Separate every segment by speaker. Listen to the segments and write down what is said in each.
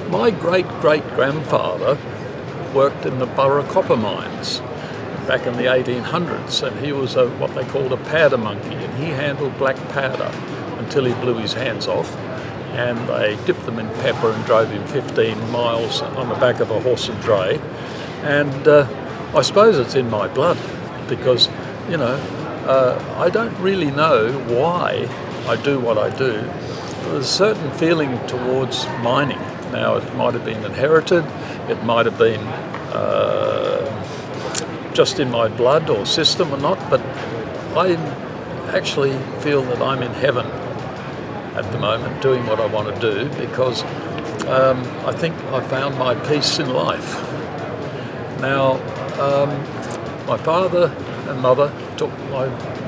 Speaker 1: My great-great-grandfather worked in the Burra copper mines back in the 1800s, and he was what they called a powder monkey, and he handled black powder until he blew his hands off, and they dipped them in pepper and drove him 15 miles on the back of a horse and dray. And I suppose it's in my blood because, you know, I don't really know why I do what I do. There's a certain feeling towards mining. Now, it might have been inherited, it might have been just in my blood or system or not, but I actually feel that I'm in heaven at the moment doing what I want to do because I think I found my peace in life. Now, my father and mother took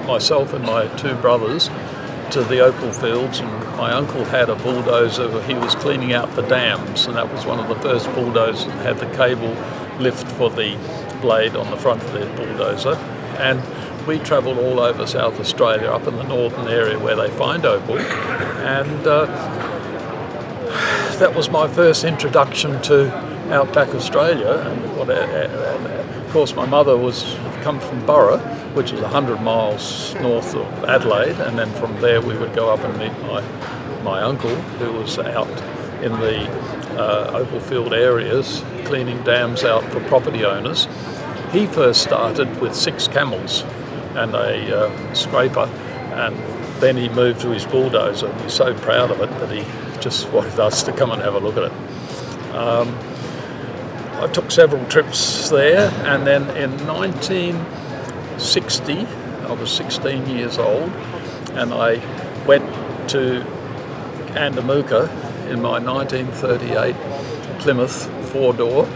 Speaker 1: myself and my two brothers to the opal fields, and my uncle had a bulldozer where he was cleaning out the dams, and that was one of the first bulldozers that had the cable lift for the blade on the front of the bulldozer. And we travelled all over South Australia, up in the northern area where they find opal, and that was my first introduction to outback Australia. And of course my mother come from Burra, which is 100 miles north of Adelaide, and then from there we would go up and meet my uncle, who was out in the opal field areas cleaning dams out for property owners. He first started with 6 camels and a scraper, and then he moved to his bulldozer. He's so proud of it that he just wanted us to come and have a look at it. I took several trips there, and then in 1960, I was 16 years old, and I went to Andamuka in my 1938 Plymouth 4-door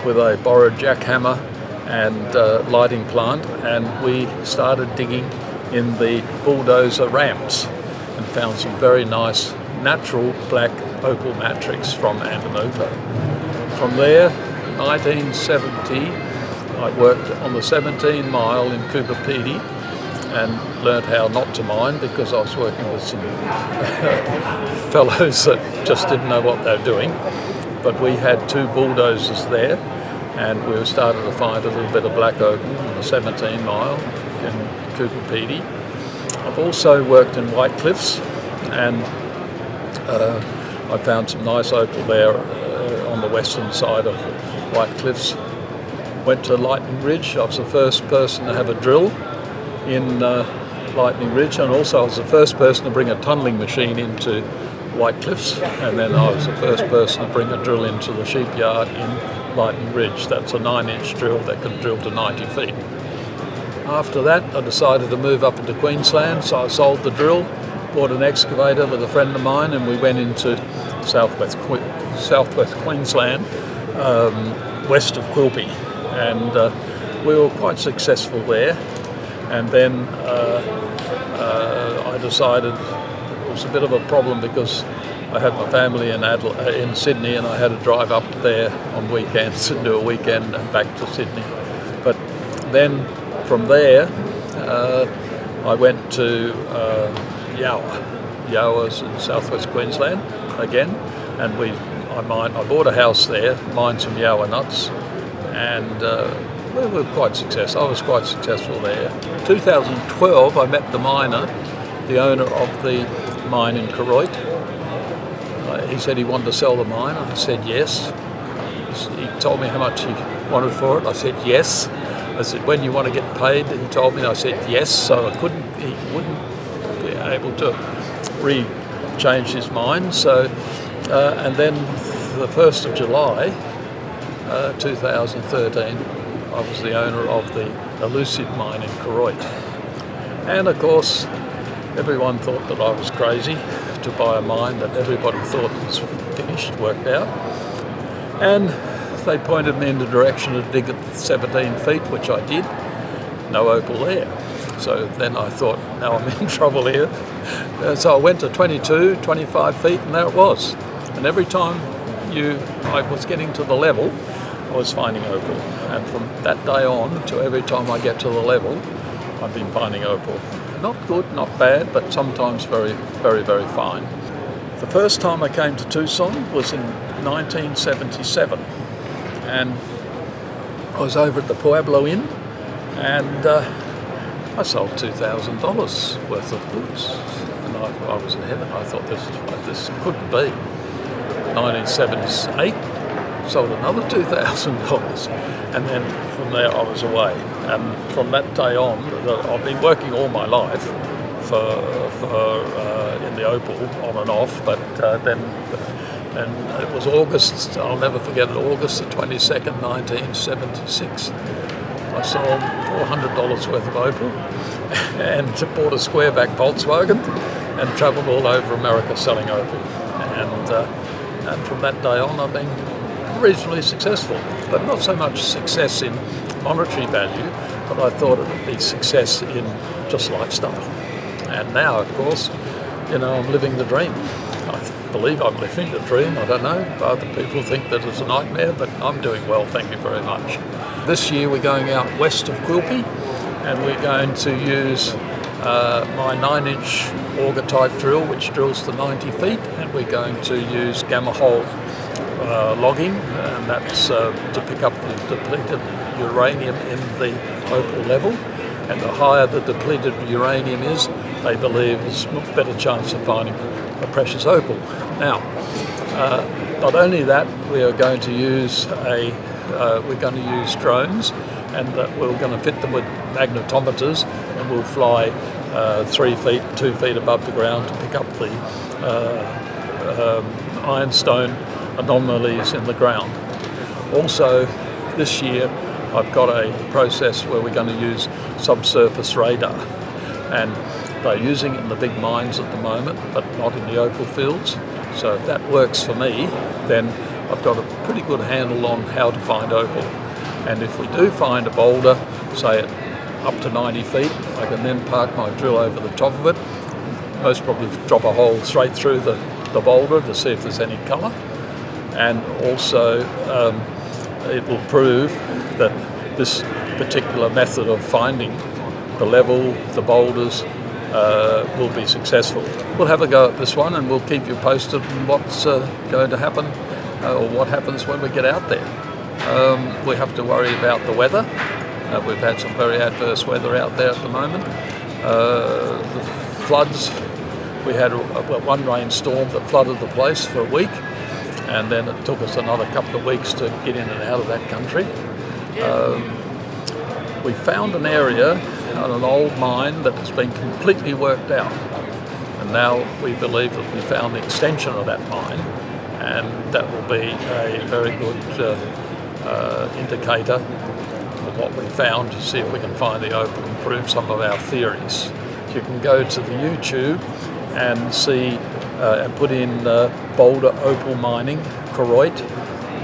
Speaker 1: with a borrowed jackhammer and lighting plant, and we started digging in the bulldozer ramps and found some very nice natural black opal matrix from Andamuka. From there, 1970, I worked on the 17 mile in Quilpie and learned how not to mine because I was working with some fellows that just didn't know what they were doing. But we had 2 bulldozers there, and we started to find a little bit of black opal on the 17 mile in Quilpie. I've also worked in White Cliffs, and I found some nice opal there on the western side of White Cliffs. Went to Lightning Ridge. I was the first person to have a drill in Lightning Ridge, and also I was the first person to bring a tunnelling machine into White Cliffs, and then I was the first person to bring a drill into the sheep yard in Lightning Ridge. That's a 9-inch drill that can drill to 90 feet. After that, I decided to move up into Queensland, so I sold the drill, bought an excavator with a friend of mine, and we went into southwest Queensland, west of Quilpie, and we were quite successful there. And then I decided it was a bit of a problem because I had my family in Sydney, and I had to drive up there on weekends and do a weekend and back to Sydney. But then from there, I went to Yowa's in southwest Queensland again, and I bought a house there, mined some Yowa nuts, and we were quite successful. I was quite successful there. In 2012, I met the miner, the owner of the mine in Koroit. He said he wanted to sell the mine. I said yes. He told me how much he wanted for it. I said yes. I said, when you want to get paid? He told me. I said yes. So he wouldn't be able to change his mind. So, and then the 1st of July, 2013, I was the owner of the elusive mine in Koroit. And of course, everyone thought that I was crazy to buy a mine that everybody thought was finished, worked out. And they pointed me in the direction to dig at 17 feet, which I did. No opal there. So then I thought, now I'm in trouble here. So I went to 22, 25 feet, and there it was. And every time I was getting to the level, I was finding opal. And from that day on to every time I get to the level, I've been finding opal. Not good, not bad, but sometimes very, very, very fine. The first time I came to Tucson was in 1977, and I was over at the Pueblo Inn, and I sold $2,000 worth of goods, and I was in heaven. I thought this couldn't be. 1978, sold another $2,000, and then from there I was away. And from that day on, I've been working all my life in the opal on and off, but then it was August, I'll never forget it, August the 22nd, 1976. I sold $400 worth of opal and bought a squareback Volkswagen and travelled all over America selling opal. And from that day on, I've been reasonably successful, but not so much success in monetary value, but I thought it would be success in just lifestyle. And now, of course, I'm living the dream. I believe I'm living the dream. I don't know. Other people think that it's a nightmare, but I'm doing well, thank you very much. This year we're going out west of Quilpie, and we're going to use my 9-inch auger type drill, which drills to 90 feet, and we're going to use gamma hole logging, and that's to pick up the depleted uranium in the opal level. And the higher the depleted uranium is, they believe there's a better chance of finding a precious opal. Now, not only that, we are going to use drones, and we're going to fit them with magnetometers, and we'll fly 3 feet, 2 feet above the ground to pick up the ironstone anomalies in the ground. Also, this year I've got a process where we're going to use subsurface radar, and they're using it in the big mines at the moment, but not in the opal fields. So if that works for me, then I've got a pretty good handle on how to find opal. And if we do find a boulder, say up to 90 feet, I can then park my drill over the top of it, most probably drop a hole straight through the boulder to see if there's any colour. And also it will prove that this particular method of finding the level, the boulders, will be successful. We'll have a go at this one, and we'll keep you posted on what's going to happen, or what happens when we get out there. We have to worry about the weather. We've had some very adverse weather out there at the moment. The floods, we had one rainstorm that flooded the place for a week, and then it took us another couple of weeks to get in and out of that country. We found an area on an old mine that has been completely worked out, and now we believe that we found the extension of that mine, and that will be a very good indicator of what we found, to see if we can find the opal and prove some of our theories. You can go to the YouTube and see and put in Boulder opal mining, Koroit,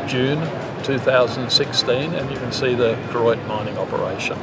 Speaker 1: June 2016, and you can see the Koroit mining operation.